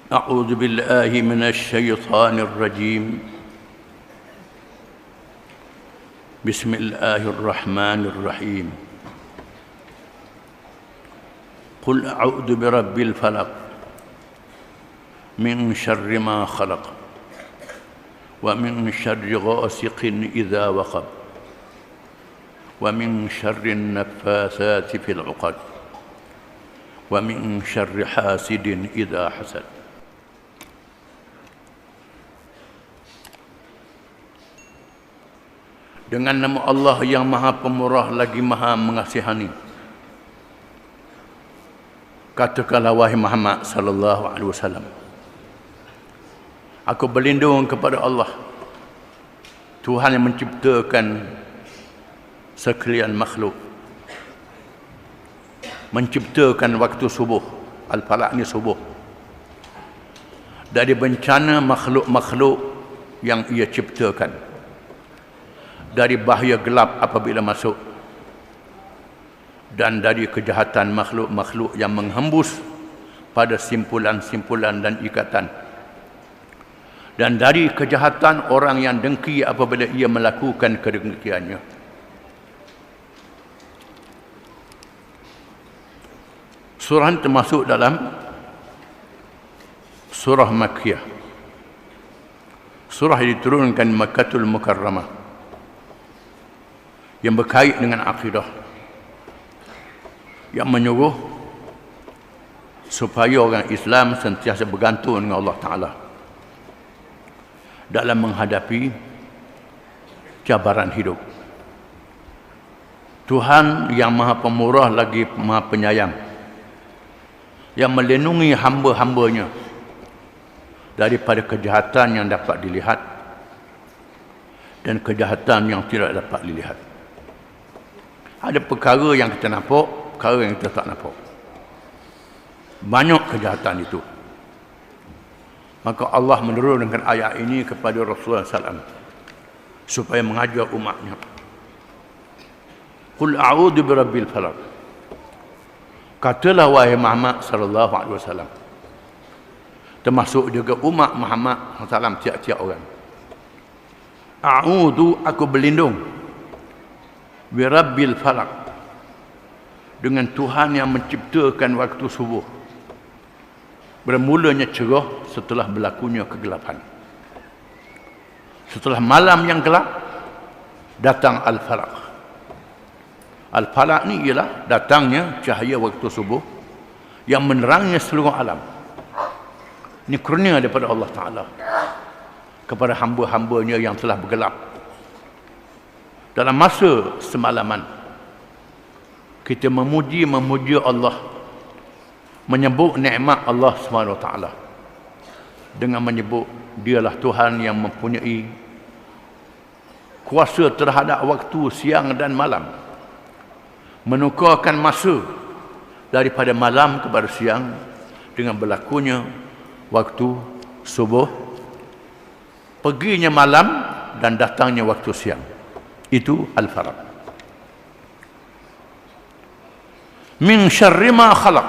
أعوذ بالله من الشيطان الرجيم. بسم الله الرحمن الرحيم. قل أعوذ برب الفلق من شر ما خلق ومن شر غاسق إذا وقب ومن شر النفاثات في العقد ومن شر حاسد إذا حسد. Dengan nama Allah yang Maha Pemurah lagi Maha Mengasihani. Katakanlah wahai Muhammad sallallahu alaihi wasallam, aku berlindung kepada Allah, Tuhan yang menciptakan sekalian makhluk, menciptakan waktu subuh, al-falaq ni subuh, dari bencana makhluk-makhluk yang ia ciptakan, dari bahaya gelap apabila masuk, dan dari kejahatan makhluk-makhluk yang menghembus pada simpulan-simpulan dan ikatan, dan dari kejahatan orang yang dengki apabila ia melakukan kedengkiannya. Surah ini termasuk dalam surah Makkiyah. Surah yang diturunkan di Makkatul Mukarramah, yang berkait dengan akidah, yang menyuruh supaya orang Islam sentiasa bergantung dengan Allah Ta'ala dalam menghadapi cabaran hidup. Tuhan yang Maha Pemurah lagi Maha Penyayang, yang melindungi hamba-hambanya daripada kejahatan yang dapat dilihat dan kejahatan yang tidak dapat dilihat. Ada perkara yang kita nampak, perkara yang kita tak nampak. Banyak kejahatan itu. Maka Allah menurunkan ayat ini kepada Rasulullah SAW supaya mengajar umatnya. Qul a'udzu birabbil falaq. Katalah wahai Muhammad sallallahu alaihi wasallam, termasuk juga umat Muhammad sallallahu tiap-tiap orang. A'udzu, aku berlindung, birabbil falaq, dengan Tuhan yang menciptakan waktu subuh, bermulanya cerah setelah berlakunya kegelapan. Setelah malam yang gelap, datang al-falaq. Al-falaq ni ialah datangnya cahaya waktu subuh yang menerangi seluruh alam. Ini kurnia daripada Allah Ta'ala kepada hamba-hambanya yang telah bergelap. Dalam masa semalaman, kita memuji Allah, menyebut nikmat Allah SWT dengan menyebut dialah Tuhan yang mempunyai kuasa terhadap waktu siang dan malam, menukarkan masa daripada malam kepada siang dengan berlakunya waktu subuh, perginya malam dan datangnya waktu siang. Itu al-falaq. Min syarri ma khalaq,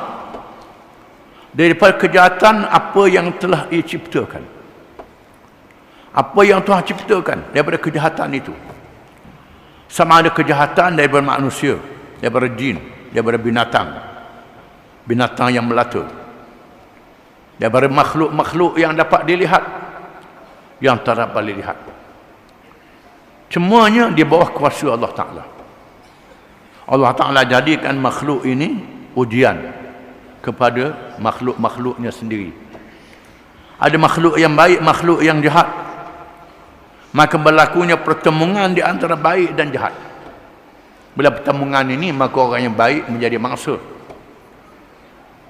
daripada kejahatan apa yang telah ia ciptakan. Apa yang Tuhan ciptakan daripada kejahatan itu, sama ada kejahatan daripada manusia, daripada jin, daripada binatang yang melata, daripada makhluk-makhluk yang dapat dilihat, yang tak dapat dilihat. Semuanya di bawah kuasa Allah Ta'ala. Allah Ta'ala jadikan makhluk ini ujian kepada makhluk-makhluknya sendiri. Ada makhluk yang baik, makhluk yang jahat, maka berlakunya pertemuan di antara baik dan jahat. Bila pertemuan ini, maka orang yang baik menjadi mangsa.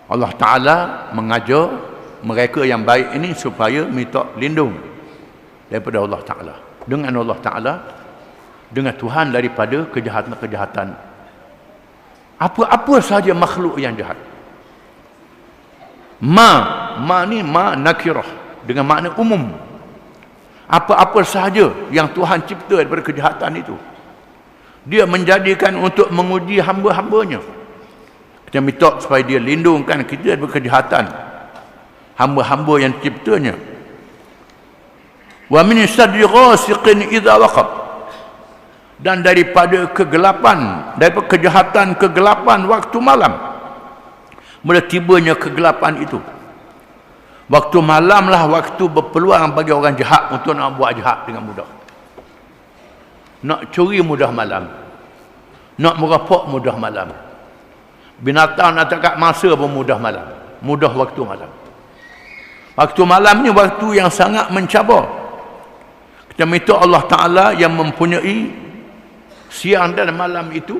Allah Ta'ala mengajar mereka yang baik ini supaya minta lindung daripada Allah Ta'ala, dengan Allah Ta'ala, dengan Tuhan daripada kejahatan-kejahatan. Apa-apa sahaja makhluk yang jahat. Ma ni ma nakirah, dengan makna umum. Apa-apa sahaja yang Tuhan cipta daripada kejahatan itu, Dia menjadikan untuk menguji hamba-hambanya. Kita minta supaya dia lindungkan kita dari kejahatan hamba-hamba yang ciptanya. Wa min syarri ghasiqin idza waqab, dan daripada kegelapan, daripada kejahatan kegelapan waktu malam. Mula tibanya kegelapan itu. Waktu malamlah waktu berpeluang bagi orang jahat untuk nak buat jahat dengan mudah. Nak curi mudah malam. Nak merampok mudah malam. Binatang nak tangkap mangsa pun mudah malam. Mudah waktu malam. Waktu malam ni waktu yang sangat mencabar. Kita minta Allah Ta'ala yang mempunyai siang dan malam itu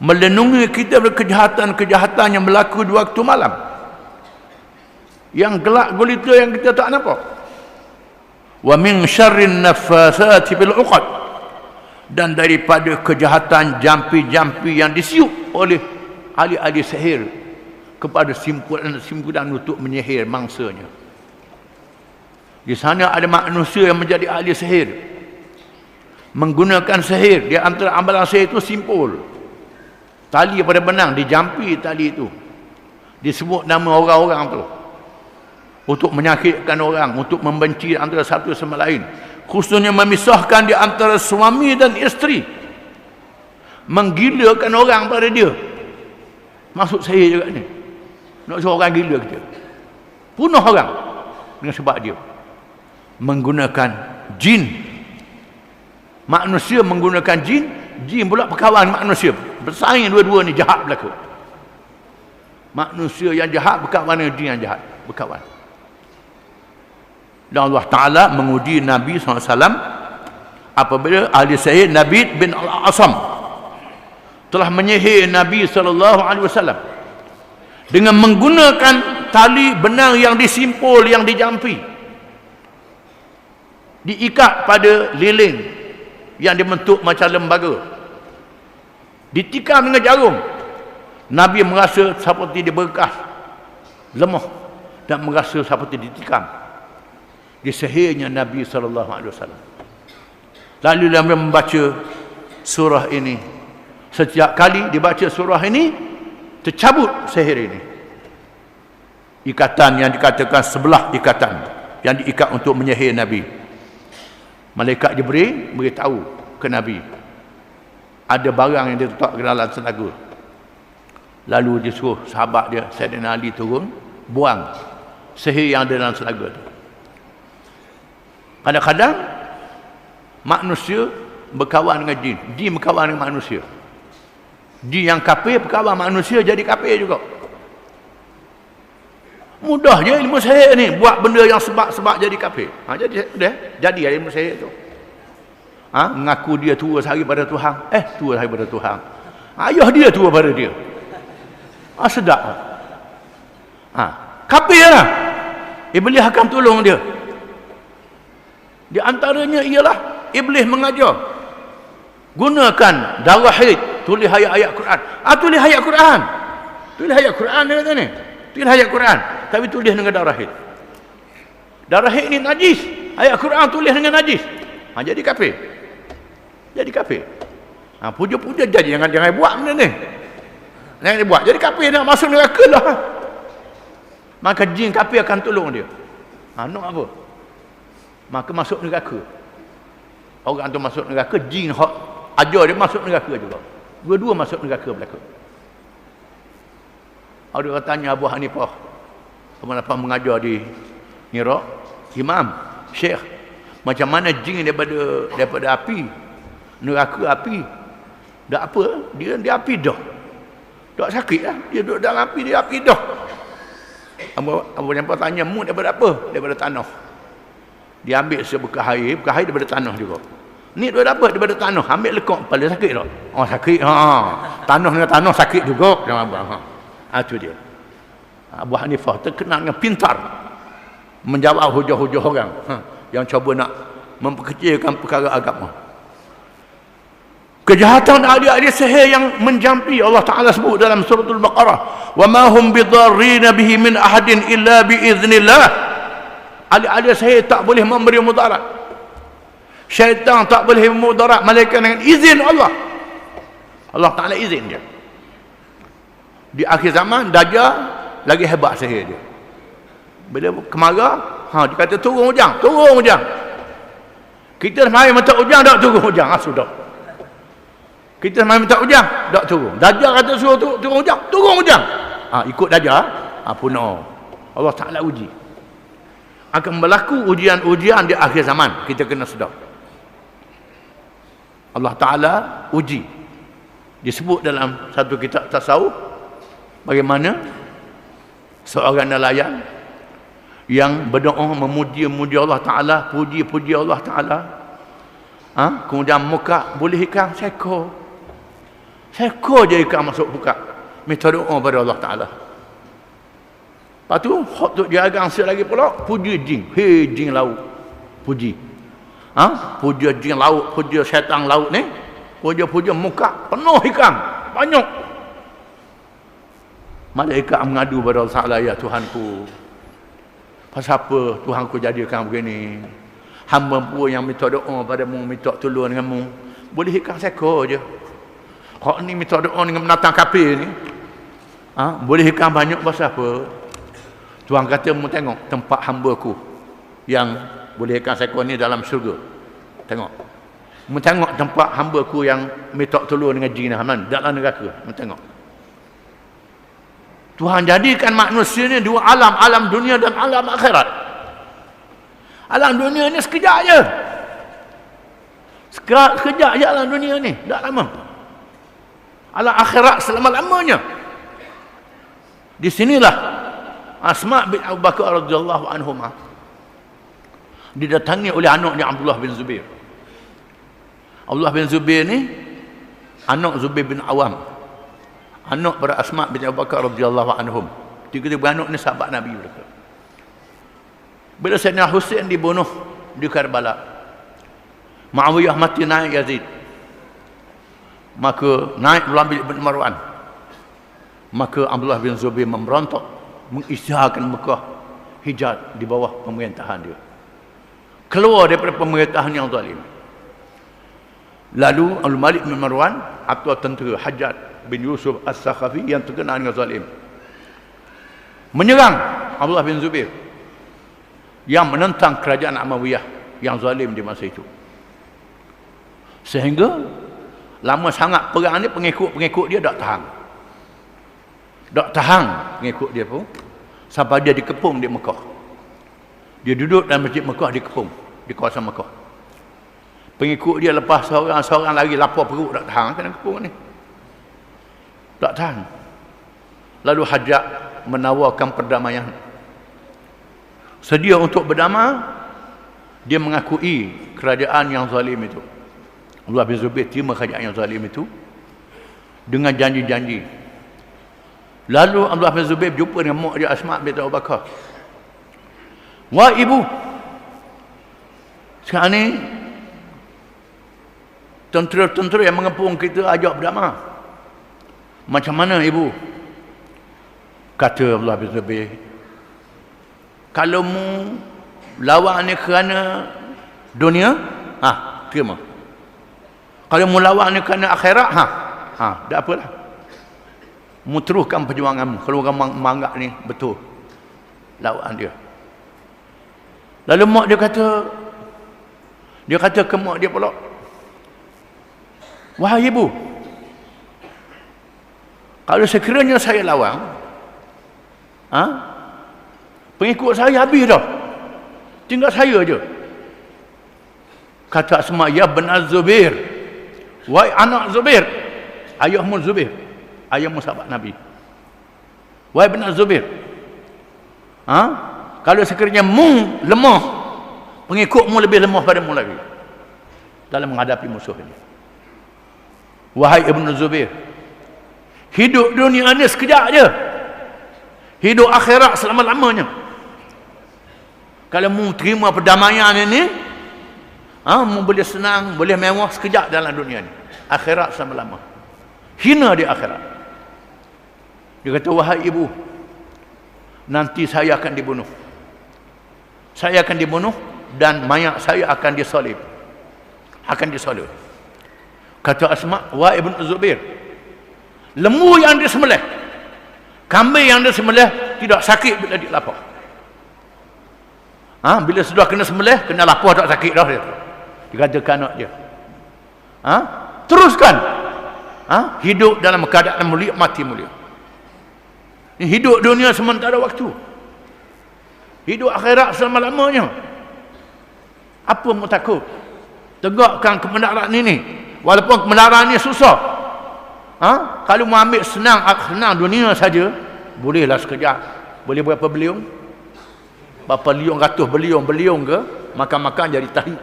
melindungi kita dari kejahatan-kejahatan yang berlaku di waktu malam. Yang gelap gulita yang kita tak nampak. Wa min syarrin naffasati bil 'uqad, dan daripada kejahatan jampi-jampi yang disiup oleh ahli-ahli sihir kepada simpulan untuk menyihir mangsanya. Di sana ada manusia yang menjadi ahli sihir, menggunakan sihir. Di antara amalan sihir itu simpul, tali pada benang, dijampi tali itu, disebut nama orang-orang tu untuk menyakitkan orang, untuk membenci antara satu sama lain, khususnya memisahkan di antara suami dan isteri, menggilakan orang pada dia. Maksud saya juga ni, nak suruh orang gila kita, bunuh orang dengan sebab dia menggunakan jin. Manusia menggunakan jin, jin pula berkawan manusia, bersaing dua-dua ni, jahat berlaku. Manusia yang jahat berkawan dengan jin yang jahat, berkawan. Dan Allah Ta'ala menguji Nabi SAW apabila ahli sihir Nabi bin Al-Asam telah menyihir Nabi SAW dengan menggunakan tali benang yang disimpul, yang dijampi, diikat pada lilin yang dibentuk macam lembaga, ditikam dengan jarum. Nabi merasa seperti diberkas, lemah, dan merasa seperti ditikam. Disihirnya Nabi SAW. Lalu dia membaca surah ini. Setiap kali dibaca surah ini, tercabut sihir ini. Ikatan yang dikatakan sebelah ikatan yang diikat untuk menyihir Nabi. Malaikat Jibril beritahu ke Nabi, ada barang yang dia letak ke dalam tenaga. Lalu dia suruh sahabat dia Sayyidina Ali turun, buang sihir yang ada dalam tenaga tu. Kadang-kadang manusia berkawan dengan jin, jin berkawan dengan manusia. Jin yang kafir berkawan manusia, jadi kafir juga. Mudah je ilmu sihir ni, buat benda yang sebab-sebab jadi kafir. Jadi ilmu sihir tu. Mengaku dia tua sehari pada Tuhan. Tua sehari pada Tuhan. Ayah dia tua pada dia. Sedap. Kafir lah. Iblis akan tolong dia. Di antaranya ialah iblis mengajar, gunakan darah haid, tulis ayat-ayat Quran. Tulis ayat Quran. Tulis ayat Quran dia kata ni. Tulis ayat Quran, tapi tulis dengan darah haid. Darah haid ni najis. Ayat Quran tulis dengan najis. Jadi kafir. Jadi kafir. Puja-puja jadi, jangan buat benda ni. Jangan dibuat. Jadi kafir, nak masuk neraka lah. Maka jin kafir akan tolong dia. Nak apa? Maka masuk neraka. Orang tu masuk neraka, jin hak ajar dia masuk neraka juga. Dua-dua masuk neraka belaka. Ada orang tanya Abu Hanifah, kenapa mengajar di Iraq, imam, syekh, macam mana jin daripada api, neraka api, dah apa, dia api dah. Tak sakit lah, dia duduk dalam api, dia api dah. Abu Hanifah tanya, mu daripada apa? Daripada tanah. Dia ambil sebekas air daripada tanah juga. Ni daripada apa? Daripada tanah. Ambil lekuk kepala, sakit tak? Sakit. Tanah dengan tanah sakit juga. Itu dia. Abu Hanifah terkenal dengan pintar menjawab hujah-hujah orang yang cuba nak memperkecilkan perkara agama. Kejahatan ahli-ahli sihir yang menjampi, Allah Ta'ala sebut dalam suratul Baqarah, wa ma hum bidarrina bihi min ahadin illa biiznillah. Ahli-ahli sihir tak boleh memberi mudarat. Syaitan tak boleh mudarat malaikat dengan izin Allah. Allah Ta'ala izin dia. Di akhir zaman Dajjal lagi hebat sihir dia. Bila kemarah, dia kata turun hujan. Kita mari minta hujan tak turun hujan. Sudah. Kita mari minta hujan tak turun. Dajjal kata suruh turun hujan. Ikut Dajjal, punah. Allah Taala uji. Akan berlaku ujian-ujian di akhir zaman. Kita kena sedar. Allah Taala uji. Disebut dalam satu kitab tasawuf bagaimana seorang nelayan yang berdoa memuji Allah Taala, puji Allah Taala, kemudian muka boleh ikan seekor je ikan masuk buka, minta doa pada Allah Taala. Lepas tu hok dia agang lagi pula puji jin, jin laut puji, puji jin laut, puji syaitan laut ni, puji muka penuh ikan banyak. Malaikat mengadu pada Allah Taala, ya Tuhanku, pasal apa Tuhanku jadikan begini? Hamba pun yang minta doa padamu, minta tolong denganmu, boleh ikan seekor je. Kau ni minta doa dengan binatang kafir ni, boleh ikan banyak pasal apa? Tuhan kata, mu tengok tempat hamba-Ku yang boleh ikan seekor ni dalam syurga. Tengok. Mu tengok tempat hamba-Ku yang minta tolong dengan jin dalam neraka. Mu tengok. Tuhan jadikan manusia ni dua alam, alam dunia dan alam akhirat. Alam dunia ni sekejap je. Sekejap je alam dunia ni, tak lama. Alam akhirat selama-lamanya. Di sinilah Asma bin Abu Bakar radhiyallahu anhuma didatangi oleh anaknya Abdullah bin Zubair. Abdullah bin Zubair ni anak Zubair bin Awam, anak pada Asma bin Abu Bakar radhiyallahu anhum. Tiga-tiga anak ni sahabat Nabi mereka. Bila Sayyidina Husain dibunuh di Karbala, Muawiyah mati, naik Yazid, maka naik Walid bin Marwan, maka Abdullah bin Zubair memberontak, mengisytiharkan Mekah, Hijaz di bawah pemerintahan dia, keluar daripada pemerintahan yang zalim. Lalu Al-Malik bin Marwan atau tentera Hajjaj bin Yusuf As-Sakhafi yang terkenal dengan zalim menyerang Abdullah bin Zubair yang menentang kerajaan Umayyah yang zalim di masa itu. Sehingga lama sangat perang ni pengikut dia tak tahan pengikut dia pun, sampai dia dikepung di Mekah. Dia duduk dalam masjid Mekah, dikepung di kawasan Mekah. Pengikut dia lepas seorang lagi lapar perut, tak tahan kena kepung ni, tak tahan. Lalu Hajjaj menawarkan perdamaian, sedia untuk berdamai. Dia mengakui kerajaan yang zalim itu. Abdullah bin Zubair terima kerajaan yang zalim itu dengan janji-janji. Lalu Abdullah bin Zubair berjumpa dengan mak dia Asma bin Abu Bakar. Wah ibu, sekarang ni tentera-tentera yang mengepung kita ajak berdamai. Macam mana ibu? Kata Abdullah bin Zubair, kalau mu lawan ni kerana dunia, terima. Kalau mu lawan ni kerana akhirat, tak apalah. Mu teruskan perjuanganmu kalau orang menganggap ni betul lawan dia. Lalu mak dia kata ke mak dia pula, wahai ibu, kalau sekiranya saya lawan, pengikut saya habis dah, tinggal saya je. Kata Asma, ya benar Zubair, wahai anak Zubair, ayahmu Zubair, ayahmu sahabat Nabi, wahai benar Zubair, kalau sekiranya mu lemah, pengikutmu lebih lemah padamu lagi dalam menghadapi musuh ini. Wahai Ibn Zubair, hidup dunia ni sekejap je, hidup akhirat selama-lamanya. Kalau mu terima perdamaian ini, mu boleh senang, boleh mewah sekejap dalam dunia ni. Akhirat selama-lama, hina di akhirat. Dia kata, wahai ibu, nanti saya akan dibunuh. Saya akan dibunuh dan mayat saya akan disalib. Kata Asma, wahai Ibn Zubair, lembu yang disembelih Kambing yang dia sembelih tidak sakit bila dia lapar. Bila sudah kena sembelih, kena lapar tak sakit dah dia. Dia katakan anak dia. Teruskan. Hidup dalam keadaan mulia, mati mulia. Hidup dunia sementara waktu. Hidup akhirat selama-lamanya. Apa mu takut? Tegakkan kebenaran ini. Walaupun kebenaran ini susah. Kalau mu ambil senang dunia saja, bolehlah sekejap. Boleh berapa beliung? Berapa liung, ratus beliung ke? Makan-makan jadi tahi.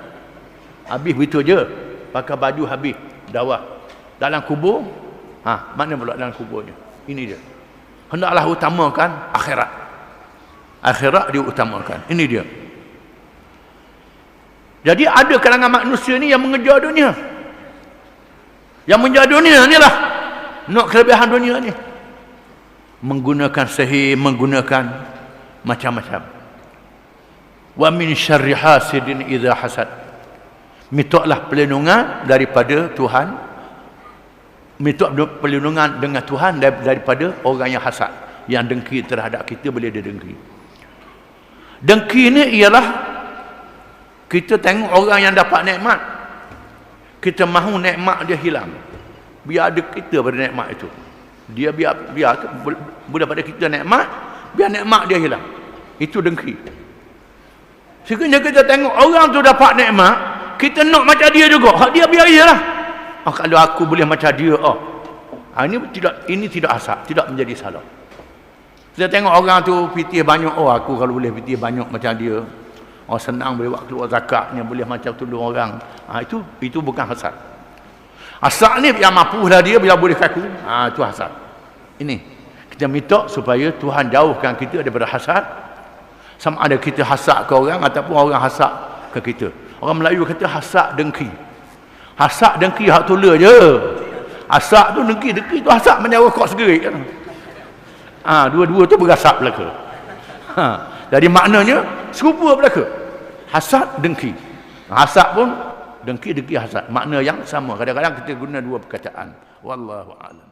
Habis begitu je. Pakai baju habis. Dawah. Dalam kubur, mana pula dalam kuburnya? Ini dia. Hendaklah utamakan akhirat. Akhirat diutamakan. Ini dia. Jadi ada kalangan manusia ni yang mengejar dunia. Yang mengejar dunia ni lah. Nak kelebihan dunia ni. Menggunakan sihir, menggunakan macam-macam. Wa min syarri hasidin idza hasad. Mintalah perlindungan daripada Tuhan. Minta perlindungan dengan Tuhan daripada orang yang hasad, yang dengki terhadap kita. Boleh dia dengki. Dengki ni ialah kita tengok orang yang dapat nikmat, kita mahu nikmat dia hilang. Biar ada kita pada nikmat itu. Dia biar pada kita nikmat, biar nikmat dia hilang. Itu dengki. Sekiranya kita tengok orang tu dapat nikmat, kita nak macam dia juga. Hak dia biar iyalah. Kalau aku boleh macam dia, ini tidak hasad, tidak menjadi salah. Kita tengok orang tu fitih banyak, aku kalau boleh fitih banyak macam dia. Senang boleh buat keluar zakatnya, boleh macam tolong orang. Itu bukan hasad. Hasad ni yang mampulah dia, bila boleh kaku. Itu hasad. Ini kita minta supaya Tuhan jauhkan kita daripada hasad. Sama ada kita hasad ke orang ataupun orang hasad ke kita. Orang Melayu kata hasad dengki. Hasad dengki hak tula je. Hasad tu dengki tu hasad macam rokok segerik kan. Dua-dua tu berasap belaka. Jadi maknanya serupa belaka. Hasad dengki. Hasad pun dengki hasad. Makna yang sama. Kadang-kadang kita guna dua perkataan. Wallahu a'lam.